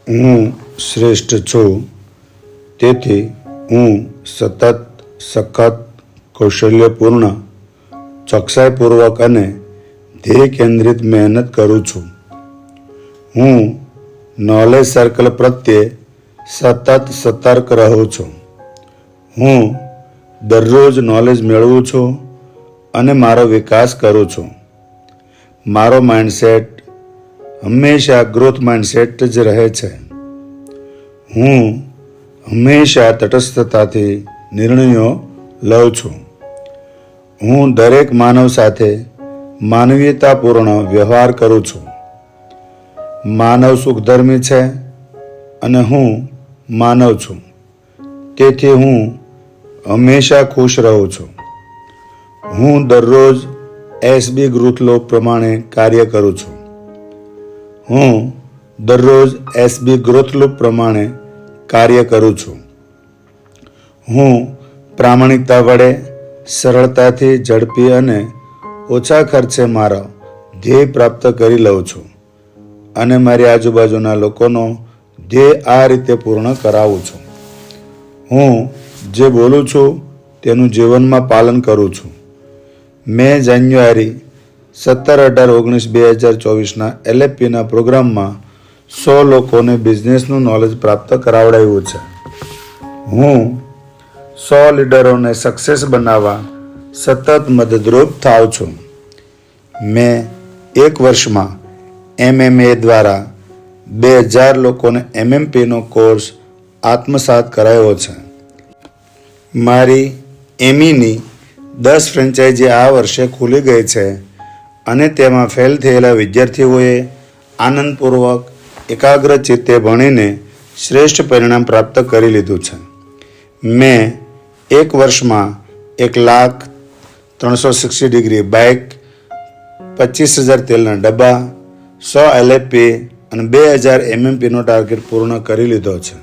હું શ્રેષ્ઠ છું, તેથી હું સતત, સખત, કૌશલ્યપૂર્ણ, ચોકસાઈપૂર્વક અને ધ્યેય કેન્દ્રિત મહેનત કરું છું. હું નોલેજ સર્કલ પ્રત્યે સતત સતર્ક રહું છું. હું દરરોજ નોલેજ મેળવું છું અને મારો વિકાસ કરું છું. મારો માઇન્ડસેટ હંમેશા ગ્રોથ માઇન્ડસેટ જ રહે છે. હું હંમેશા તટસ્થતાથી નિર્ણયો લઉં છું. હું દરેક માનવ સાથે માનવીયતાપૂર્ણ વ્યવહાર કરું છું. માનવ સુખધર્મી છે અને હું માનવ છું, તેથી હું હંમેશા ખુશ રહું છું. હું દરરોજ એસબી ગ્રોથ લો પ્રમાણે કાર્ય કરું છું. હું દરરોજ એસબી ગ્રોથ લૂપ પ્રમાણે કાર્ય કરું છું. હું પ્રામાણિકતા વડે સરળતાથી, ઝડપી અને ઓછા ખર્ચે મારો ધ્યેય પ્રાપ્ત કરી લઉં છું અને મારી આજુબાજુના લોકોનો ધ્યેય આ રીતે પૂર્ણ કરાવું છું. હું જે બોલું છું તેનું જીવનમાં પાલન કરું છું. મેં જાન્યુઆરી 17-18-19-2024 LFPના પ્રોગ્રામમાં 100 લોકોને બિઝનેસનું નોલેજ પ્રાપ્ત કરાવડાવ્યું છે. હું 100 લીડરોને સક્સેસ બનાવવા સતત મદદરૂપ થાઉં છું. મેં એક વર્ષમાં MMA દ્વારા 2000 લોકોને MMPનો કોર્સ આત્મસાત કરાવ્યો છે. મારી એમીની 10 ફ્રેન્ચાઇઝી આ વર્ષે ખુલી ગઈ છે અને તેમાં ફેલ થયેલા વિદ્યાર્થીઓએ આનંદપૂર્વક એકાગ્ર ચિત્તે ભણીને શ્રેષ્ઠ પરિણામ પ્રાપ્ત કરી લીધું છે. મેં એક વર્ષમાં 1,360 ડિગ્રી બાઇક, 25,000 તેલના ડબ્બા, 100 LFP અને 2000 MMPનો ટાર્ગેટ પૂર્ણ કરી લીધો છે.